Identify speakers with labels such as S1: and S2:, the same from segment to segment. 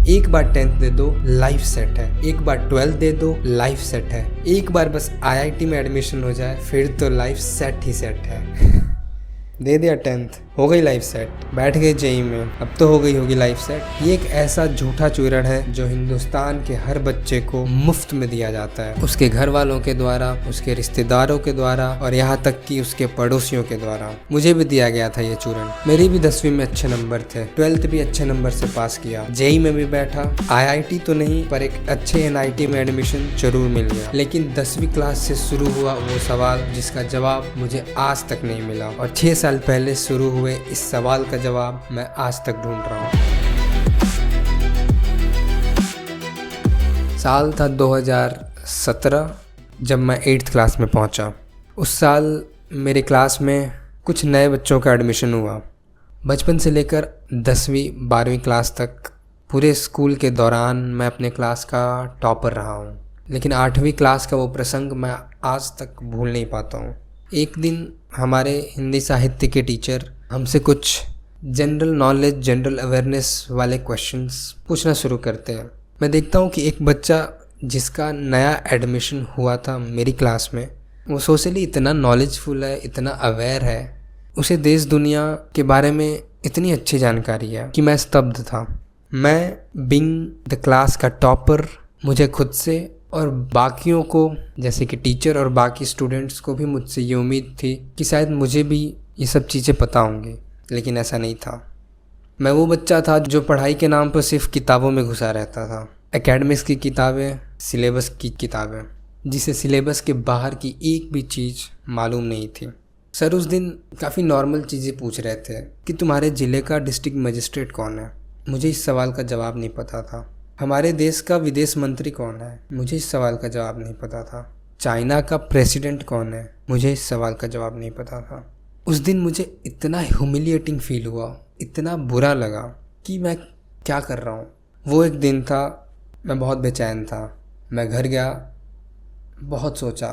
S1: एक बार 10th दे दो, life set है। एक बार 12th दे दो, लाइफ सेट है। एक बार बस IIT में एडमिशन हो जाए, फिर तो लाइफ सेट ही सेट है। दे दिया 10th, हो गई लाइफ सेट। बैठ गए जेई में, अब तो हो गई होगी लाइफ सेट। ये एक ऐसा झूठा चूरण है जो हिंदुस्तान के हर बच्चे को मुफ्त में दिया जाता है, उसके घर वालों के द्वारा, उसके रिश्तेदारों के द्वारा और यहाँ तक कि उसके पड़ोसियों के द्वारा। मुझे भी दिया गया था ये चूरण। मेरी भी 10वीं में अच्छे नंबर थे, 12th भी अच्छे नंबर से पास किया, जेई में भी बैठा। IIT तो नहीं, पर एक अच्छे NIT में एडमिशन जरूर मिल गया। लेकिन 10वीं क्लास से शुरू हुआ वो सवाल जिसका जवाब मुझे आज तक नहीं मिला, और 6 साल पहले शुरू हुए इस सवाल का जवाब मैं आज तक ढूंढ रहा हूँ। साल था 2017 जब मैं 8th क्लास में पहुँचा। उस साल मेरे क्लास में कुछ नए बच्चों का एडमिशन हुआ। बचपन से लेकर 10वीं 12वीं क्लास तक पूरे स्कूल के दौरान मैं अपने क्लास का टॉपर रहा हूँ, लेकिन 8वीं क्लास का वो प्रसंग मैं आज तक भूल नहीं पाता हूँ। एक दिन हमारे हिंदी साहित्य के टीचर हमसे कुछ जनरल नॉलेज, जनरल अवेयरनेस वाले क्वेश्चंस पूछना शुरू करते हैं। मैं देखता हूँ कि एक बच्चा जिसका नया एडमिशन हुआ था मेरी क्लास में, वो सोशली इतना नॉलेजफुल है, इतना अवेयर है, उसे देश दुनिया के बारे में इतनी अच्छी जानकारी है कि मैं स्तब्ध था। मैं बीइंग द क्लास का टॉपर, मुझे खुद से और बाकियों को, जैसे कि टीचर और बाकी स्टूडेंट्स को भी मुझसे ये उम्मीद थी कि शायद मुझे भी ये सब चीज़ें पता होंगी, लेकिन ऐसा नहीं था। मैं वो बच्चा था जो पढ़ाई के नाम पर सिर्फ किताबों में घुसा रहता था। एकेडमिक्स की किताबें, सिलेबस की किताबें, जिसे सिलेबस के बाहर की एक भी चीज़ मालूम नहीं थी। सर उस दिन काफ़ी नॉर्मल चीज़ें पूछ रहे थे कि तुम्हारे ज़िले का डिस्ट्रिक्ट मजिस्ट्रेट कौन है। मुझे इस सवाल का जवाब नहीं पता था। हमारे देश का विदेश मंत्री कौन है, मुझे इस सवाल का जवाब नहीं पता था। चाइना का प्रेसिडेंट कौन है, मुझे इस सवाल का जवाब नहीं पता था। उस दिन मुझे इतना ह्यूमिलिएटिंग फील हुआ, इतना बुरा लगा कि मैं क्या कर रहा हूँ। वो एक दिन था, मैं बहुत बेचैन था। मैं घर गया, बहुत सोचा,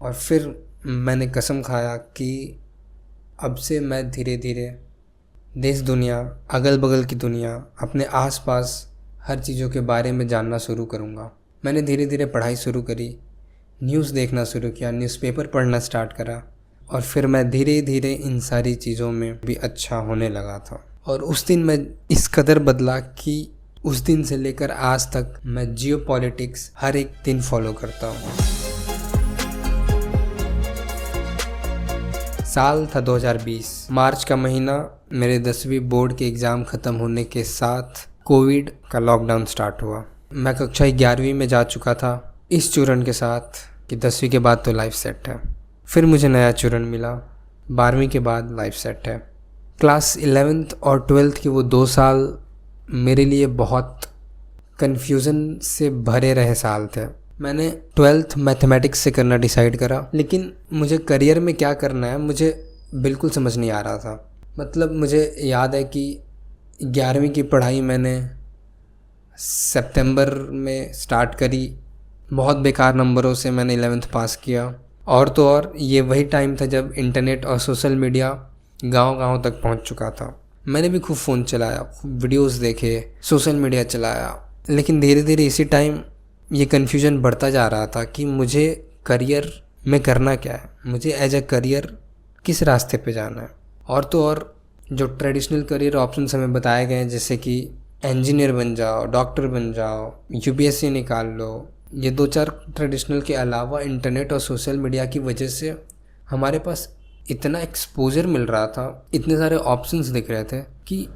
S1: और फिर मैंने कसम खाया कि अब से मैं धीरे धीरे देश दुनिया, अगल बगल की दुनिया, अपने आसपास हर चीज़ों के बारे में जानना शुरू करूँगा। मैंने धीरे धीरे पढ़ाई शुरू करी, न्यूज़ देखना शुरू किया, न्यूज़पेपर पढ़ना स्टार्ट करा, और फिर मैं धीरे धीरे इन सारी चीज़ों में भी अच्छा होने लगा था। और उस दिन मैं इस कदर बदला कि उस दिन से लेकर आज तक मैं जियोपॉलिटिक्स हर एक दिन फॉलो करता हूँ। साल था 2020, मार्च का महीना। मेरे 10वीं बोर्ड के एग्ज़ाम ख़त्म होने के साथ कोविड का लॉकडाउन स्टार्ट हुआ। मैं कक्षा 11वीं में जा चुका था इस चूरण के साथ कि 10वीं के बाद तो लाइफ सेट है। फिर मुझे नया चूरण मिला, 12वीं के बाद लाइफ सेट है। क्लास 11th और 12th के वो 2 साल मेरे लिए बहुत कन्फ्यूज़न से भरे रहे साल थे। मैंने 12th मैथमेटिक्स से करना डिसाइड करा, लेकिन मुझे करियर में क्या करना है मुझे बिल्कुल समझ नहीं आ रहा था। मतलब मुझे याद है कि 11वीं की पढ़ाई मैंने सितंबर में स्टार्ट करी, बहुत बेकार नंबरों से मैंने 11th पास किया। और तो और ये वही टाइम था जब इंटरनेट और सोशल मीडिया गांव-गांव तक पहुंच चुका था। मैंने भी खूब फ़ोन चलाया, खूब वीडियोस देखे, सोशल मीडिया चलाया, लेकिन धीरे धीरे इसी टाइम ये कन्फ्यूजन बढ़ता जा रहा था कि मुझे करियर में करना क्या है, मुझे एज ए करियर किस रास्ते पे जाना है। और तो और जो ट्रेडिशनल करियर ऑप्शंस हमें बताए गए हैं, जैसे कि इंजीनियर बन जाओ, डॉक्टर बन जाओ, UPSC निकाल लो, ये 2-4 ट्रेडिशनल के अलावा इंटरनेट और सोशल मीडिया की वजह से हमारे पास इतना एक्सपोजर मिल रहा था, इतने सारे ऑप्शंस दिख रहे थे कि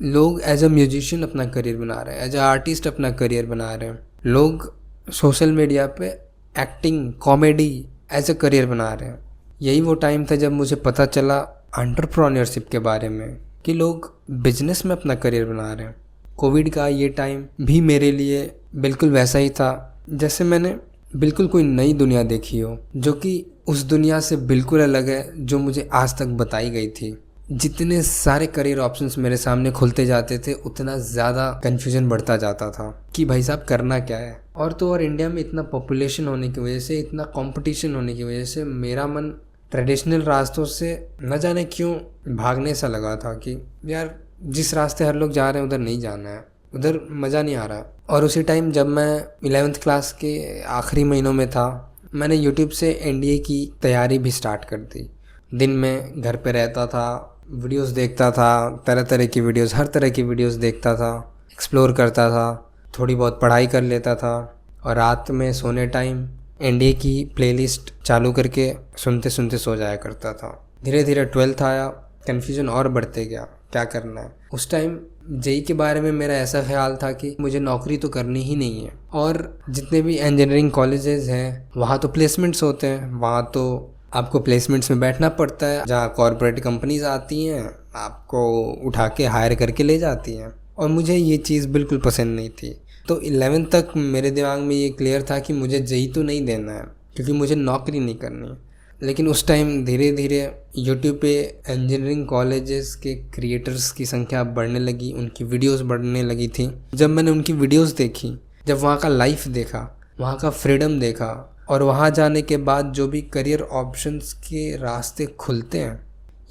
S1: लोग एज अ म्यूजिशियन अपना करियर बना रहे हैं, एज अ आर्टिस्ट अपना करियर बना रहे हैं, लोग सोशल मीडिया पे acting, comedy as a career बना रहे हैं। यही वो टाइम था जब मुझे पता चला एंटरप्रेन्योरशिप के बारे में कि लोग बिजनेस में अपना करियर बना रहे हैं। कोविड का ये टाइम भी मेरे लिए बिल्कुल वैसा ही था जैसे मैंने बिल्कुल कोई नई दुनिया देखी हो, जो कि उस दुनिया से बिल्कुल अलग है जो मुझे आज तक बताई गई थी। जितने सारे करियर ऑप्शंस मेरे सामने खुलते जाते थे, उतना ज़्यादा कन्फ्यूजन बढ़ता जाता था कि भाई साहब करना क्या है। और तो और इंडिया में इतना पॉपुलेशन होने की वजह से, इतना कंपटीशन होने की वजह से मेरा मन ट्रेडिशनल रास्तों से न जाने क्यों भागने सा लगा था कि यार जिस रास्ते हर लोग जा रहे हैं उधर नहीं जाना है। उधर मज़ा नहीं आ रहा। और उसी टाइम जब मैं 11th क्लास के आखिरी महीनों में था, मैंने यूट्यूब से एनडीए की तैयारी भी स्टार्ट कर दी। दिन में घर पे रहता था, वीडियोस देखता था, तरह तरह की वीडियोस, हर तरह की वीडियोस देखता था, एक्सप्लोर करता था, थोड़ी बहुत पढ़ाई कर लेता था, और रात में सोने टाइम एनडीए की प्लेलिस्ट चालू करके सुनते सुनते सो जाया करता था। धीरे धीरे 12th आया, कन्फ्यूज़न और बढ़ते गया, क्या करना है। उस टाइम जेई के बारे में मेरा ऐसा ख्याल था कि मुझे नौकरी तो करनी ही नहीं है, और जितने भी इंजीनियरिंग कॉलेजेस हैं वहाँ तो प्लेसमेंट्स होते हैं, वहाँ तो आपको प्लेसमेंट्स में बैठना पड़ता है, जहाँ कॉरपोरेट कंपनीज आती हैं, आपको उठा के हायर करके ले जाती हैं, और मुझे ये चीज़ बिल्कुल पसंद नहीं थी। तो 11th तक मेरे दिमाग में ये क्लियर था कि मुझे जेई तो नहीं देना है, क्योंकि मुझे नौकरी नहीं करनी है। लेकिन उस टाइम धीरे धीरे यूट्यूब पे इंजीनियरिंग कॉलेजेस के क्रिएटर्स की संख्या बढ़ने लगी, उनकी वीडियोस बढ़ने लगी थी। जब मैंने उनकी वीडियोस देखी, जब वहाँ का लाइफ देखा, वहाँ का फ्रीडम देखा, और वहाँ जाने के बाद जो भी करियर ऑप्शंस के रास्ते खुलते हैं,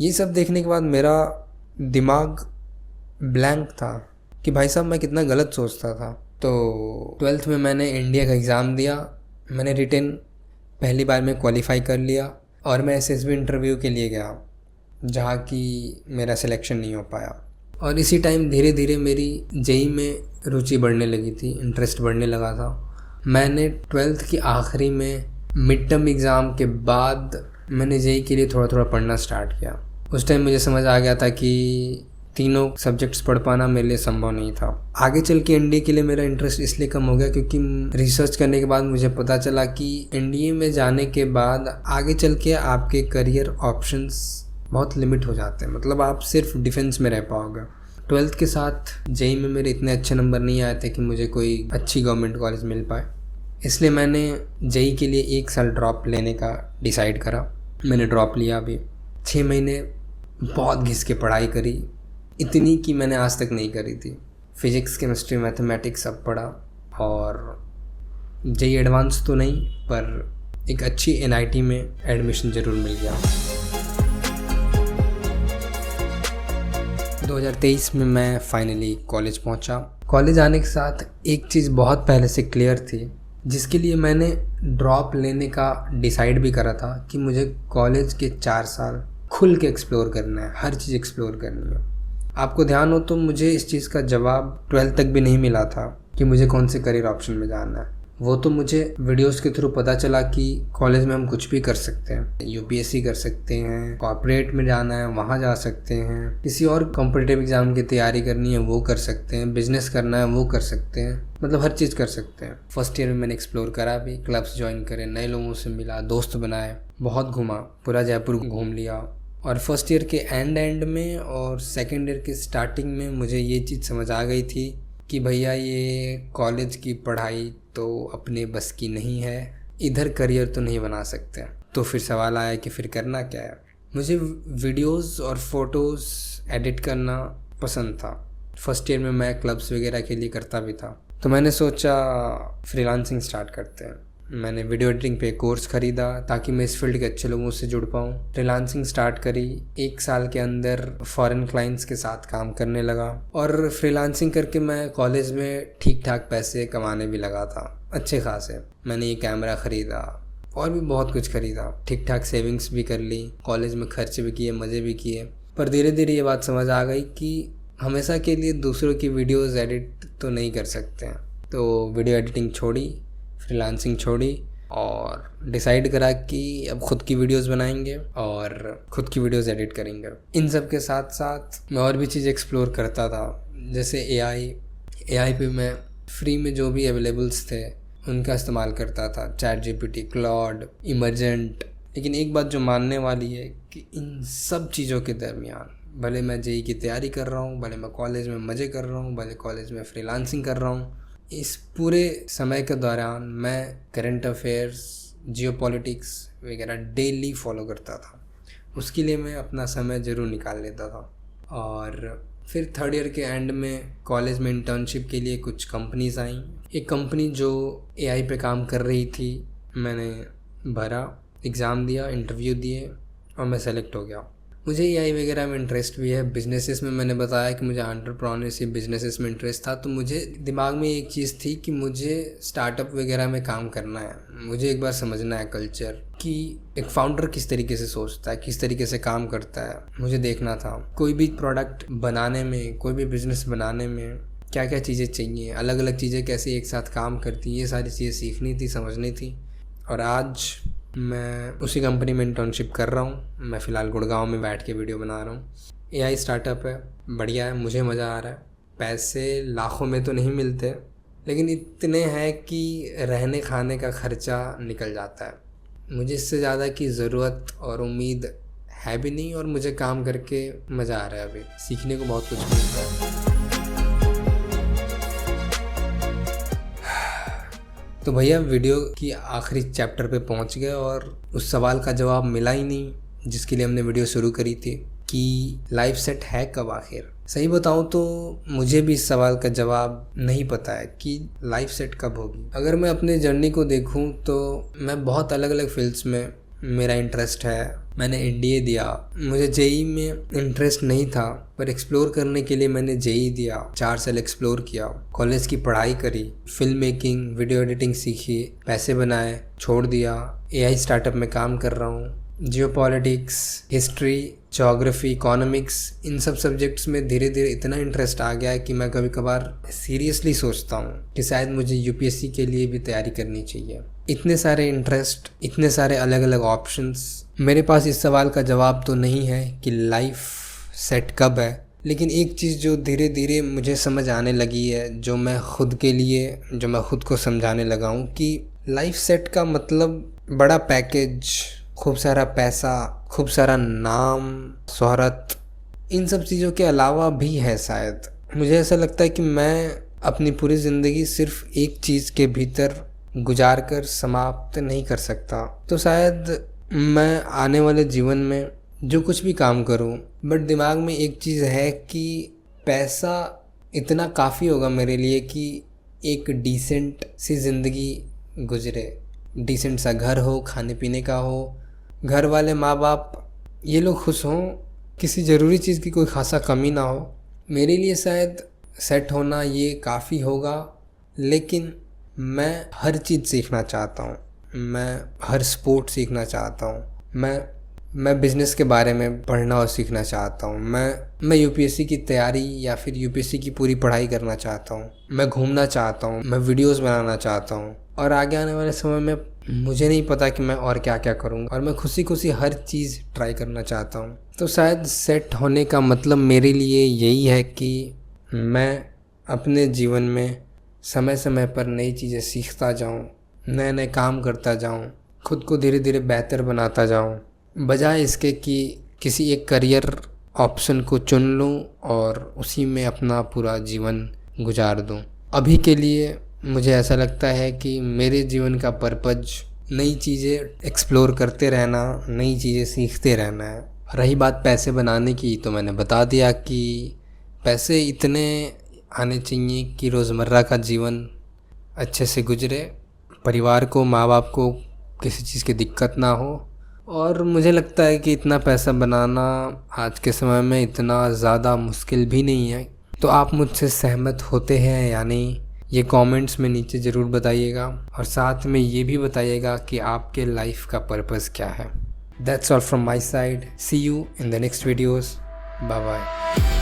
S1: ये सब देखने के बाद मेरा दिमाग ब्लैंक था कि भाई साहब मैं कितना गलत सोचता था। तो 12th में मैंने इंडिया का एग्ज़ाम दिया, मैंने रिटन पहली बार में क्वालिफाई कर लिया, और मैं एसएसबी इंटरव्यू के लिए गया, जहाँ की मेरा सिलेक्शन नहीं हो पाया। और इसी टाइम धीरे धीरे मेरी जेई में रुचि बढ़ने लगी थी, इंटरेस्ट बढ़ने लगा था। मैंने 12th की आखिरी में मिड टर्म एग्ज़ाम के बाद मैंने जेई के लिए थोड़ा थोड़ा पढ़ना स्टार्ट किया। उस टाइम मुझे समझ आ गया था कि तीनों सब्जेक्ट्स पढ़ पाना मेरे लिए संभव नहीं था। आगे चल के एनडीए के लिए मेरा इंटरेस्ट इसलिए कम हो गया क्योंकि रिसर्च करने के बाद मुझे पता चला कि एनडीए में जाने के बाद आगे चल के आपके करियर ऑप्शंस बहुत लिमिट हो जाते हैं, मतलब आप सिर्फ डिफेंस में रह पाओगे। 12th के साथ जेई में मेरे इतने अच्छे नंबर नहीं आए थे कि मुझे कोई अच्छी गवर्नमेंट कॉलेज मिल पाए, इसलिए मैंने जेई के लिए 1 साल ड्रॉप लेने का डिसाइड करा। मैंने ड्रॉप लिया। अभी 6 महीने बहुत घिस के पढ़ाई करी, इतनी कि मैंने आज तक नहीं करी थी। फिज़िक्स, केमिस्ट्री, मैथमेटिक्स सब पढ़ा, और जेई एडवांस तो नहीं, पर एक अच्छी एनआईटी में एडमिशन ज़रूर मिल गया। 2023 में मैं फाइनली कॉलेज पहुंचा। कॉलेज आने के साथ एक चीज़ बहुत पहले से क्लियर थी, जिसके लिए मैंने ड्रॉप लेने का डिसाइड भी करा था कि मुझे कॉलेज के 4 साल खुल के एक्सप्लोर करना है, हर चीज़ एक्सप्लोर करनी है। आपको ध्यान हो तो मुझे इस चीज़ का जवाब 12th तक भी नहीं मिला था कि मुझे कौन से करियर ऑप्शन में जाना है। वो तो मुझे वीडियोस के थ्रू पता चला कि कॉलेज में हम कुछ भी कर सकते हैं, यूपीएससी कर सकते हैं, कॉर्पोरेट में जाना है वहाँ जा सकते हैं, किसी और कॉम्पिटिटिव एग्जाम की तैयारी करनी है वो कर सकते हैं, बिजनेस करना है वो कर सकते हैं, मतलब हर चीज़ कर सकते हैं। फर्स्ट ईयर में मैंने एक्सप्लोर करा भी, क्लब्स ज्वाइन करे, नए लोगों से मिला, दोस्त बनाए, बहुत घूमा, पूरा जयपुर घूम लिया। और फर्स्ट ईयर के एंड में और सेकेंड ईयर के स्टार्टिंग में मुझे ये चीज़ समझ आ गई थी कि भैया ये कॉलेज की पढ़ाई तो अपने बस की नहीं है, इधर करियर तो नहीं बना सकते। तो फिर सवाल आया कि फिर करना क्या है। मुझे वीडियोस और फोटोज़ एडिट करना पसंद था। फर्स्ट ईयर में मैं क्लब्स वगैरह के लिए करता भी था, तो मैंने सोचा फ्रीलांसिंग स्टार्ट करते हैं। मैंने वीडियो एडिटिंग पे कोर्स ख़रीदा ताकि मैं इस फील्ड के अच्छे लोगों से जुड़ पाऊँ। फ्रीलांसिंग स्टार्ट करी, 1 साल के अंदर फॉरेन क्लाइंट्स के साथ काम करने लगा, और फ्रीलांसिंग करके मैं कॉलेज में ठीक ठाक पैसे कमाने भी लगा था, अच्छे खासे। मैंने ये कैमरा ख़रीदा और भी बहुत कुछ ख़रीदा, ठीक ठाक सेविंग्स भी कर ली, कॉलेज में खर्च भी किए, मज़े भी किए। पर धीरे धीरे ये बात समझ आ गई कि हमेशा के लिए दूसरों की वीडियोज़ एडिट तो नहीं कर सकते हैं। तो वीडियो एडिटिंग छोड़ी, फ्रीलांसिंग छोड़ी, और डिसाइड करा कि अब ख़ुद की वीडियोस बनाएंगे और ख़ुद की वीडियोस एडिट करेंगे। इन सब के साथ साथ मैं और भी चीज़ एक्सप्लोर करता था, जैसे एआई पे मैं फ्री में जो भी अवेलेबल्स थे उनका इस्तेमाल करता था, चैट जीपीटी, क्लॉड, इमर्जेंट। लेकिन एक बात जो मानने वाली है कि इन सब चीज़ों के दरमियान, भले मैं जेई की तैयारी कर रहा हूँ, भले मैं कॉलेज में मज़े कर रहा हूँ, भले कॉलेज में फ्रीलांसिंग कर रहा हूँ, इस पूरे समय के दौरान मैं करंट अफेयर्स, जियोपॉलिटिक्स वगैरह डेली फॉलो करता था। उसके लिए मैं अपना समय ज़रूर निकाल लेता था। और फिर थर्ड ईयर के एंड में कॉलेज में इंटर्नशिप के लिए कुछ कंपनीज़ आईं। एक कंपनी जो एआई पे काम कर रही थी, मैंने भरा, एग्ज़ाम दिया, इंटरव्यू दिए और मैं सेलेक्ट हो गया। मुझे एआई वगैरह में इंटरेस्ट भी है। बिजनेसेस में मैंने बताया कि मुझे एंटरप्रेन्योरशिप बिजनेसेस में इंटरेस्ट था, तो मुझे दिमाग में एक चीज़ थी कि मुझे स्टार्टअप वगैरह में काम करना है। मुझे एक बार समझना है कल्चर कि एक फाउंडर किस तरीके से सोचता है, किस तरीके से काम करता है, मुझे देखना था। कोई भी प्रोडक्ट बनाने में, कोई भी बिज़नेस बनाने में क्या क्या चीज़ें चाहिए, अलग अलग चीज़ें कैसे एक साथ काम करती, ये सारी चीज़ें सीखनी थी, समझनी थी। और आज मैं उसी कंपनी में इंटर्नशिप कर रहा हूँ। मैं फ़िलहाल गुड़गांव में बैठ के वीडियो बना रहा हूँ। एआई स्टार्टअप है, बढ़िया है, मुझे मज़ा आ रहा है। पैसे लाखों में तो नहीं मिलते, लेकिन इतने हैं कि रहने खाने का खर्चा निकल जाता है। मुझे इससे ज़्यादा की ज़रूरत और उम्मीद है भी नहीं, और मुझे काम करके मज़ा आ रहा है। अभी सीखने को बहुत कुछ मिलता है। तो भैया वीडियो की आखिरी चैप्टर पे पहुंच गए और उस सवाल का जवाब मिला ही नहीं जिसके लिए हमने वीडियो शुरू करी थी कि लाइफ सेट है कब आखिर। सही बताऊं तो मुझे भी इस सवाल का जवाब नहीं पता है कि लाइफ सेट कब होगी। अगर मैं अपने जर्नी को देखूं तो मैं बहुत अलग अलग फील्ड्स में मेरा इंटरेस्ट है। मैंने एनडीए दिया, मुझे जेई में इंटरेस्ट नहीं था, पर एक्सप्लोर करने के लिए मैंने जेई दिया। 4 साल एक्सप्लोर किया, कॉलेज की पढ़ाई करी, फिल्म मेकिंग, वीडियो एडिटिंग सीखी, पैसे बनाए, छोड़ दिया। एआई स्टार्टअप में काम कर रहा हूँ। जियोपॉलिटिक्स, हिस्ट्री, ज्योग्राफी, इकोनॉमिक्स, इन सब सब्जेक्ट्स में धीरे धीरे इतना इंटरेस्ट आ गया है कि मैं कभी कभार सीरियसली सोचता हूँ कि शायद मुझे यूपीएससी के लिए भी तैयारी करनी चाहिए। इतने सारे इंटरेस्ट, इतने सारे अलग अलग ऑप्शंस। मेरे पास इस सवाल का जवाब तो नहीं है कि लाइफ सेट कब है, लेकिन एक चीज़ जो धीरे धीरे मुझे समझ आने लगी है, जो मैं खुद को समझाने लगा हूँ कि लाइफ सेट का मतलब बड़ा पैकेज, खूब सारा पैसा, खूब सारा नाम, शोहरत, इन सब चीज़ों के अलावा भी है शायद। मुझे ऐसा लगता है कि मैं अपनी पूरी ज़िंदगी सिर्फ एक चीज़ के भीतर गुजार कर समाप्त नहीं कर सकता। तो शायद मैं आने वाले जीवन में जो कुछ भी काम करूं, बट दिमाग में एक चीज़ है कि पैसा इतना काफ़ी होगा मेरे लिए कि एक डिसेंट सी ज़िंदगी गुजरे। डिसेंट सा घर हो, खाने पीने का हो, घर वाले माँ बाप ये लोग खुश हों, किसी ज़रूरी चीज़ की कोई खासा कमी ना हो। मेरे लिए शायद सेट होना ये काफ़ी होगा। लेकिन मैं हर चीज़ सीखना चाहता हूँ, मैं हर स्पोर्ट सीखना चाहता हूँ, मैं बिज़नेस के बारे में पढ़ना और सीखना चाहता हूँ, मैं यूपीएससी की तैयारी या फिर यूपीएससी की पूरी पढ़ाई करना चाहता हूँ, मैं घूमना चाहता हूँ, मैं वीडियोस बनाना चाहता हूँ। और आगे आने वाले समय में मुझे नहीं पता कि मैं और क्या क्या करूँगा, और मैं खुशी हर चीज़ ट्राई करना चाहता हूँ। तो शायद सेट होने का मतलब मेरे लिए यही है कि मैं अपने जीवन में समय समय पर नई चीज़ें सीखता जाऊँ, नए नए काम करता जाऊँ, खुद को धीरे धीरे बेहतर बनाता जाऊँ, बजाय इसके कि किसी एक करियर ऑप्शन को चुन लूँ और उसी में अपना पूरा जीवन गुजार दूँ। अभी के लिए मुझे ऐसा लगता है कि मेरे जीवन का पर्पज़ नई चीज़ें एक्सप्लोर करते रहना, नई चीज़ें सीखते रहना है। रही बात पैसे बनाने की, तो मैंने बता दिया कि पैसे इतने आने चाहिए कि रोज़मर्रा का जीवन अच्छे से गुजरे, परिवार को, माँ बाप को किसी चीज़ की दिक्कत ना हो। और मुझे लगता है कि इतना पैसा बनाना आज के समय में इतना ज़्यादा मुश्किल भी नहीं है। तो आप मुझसे सहमत होते हैं या नहीं, ये कमेंट्स में नीचे ज़रूर बताइएगा, और साथ में ये भी बताइएगा कि आपके लाइफ का पर्पस क्या है। That's all from my side. See you in the next videos. Bye bye.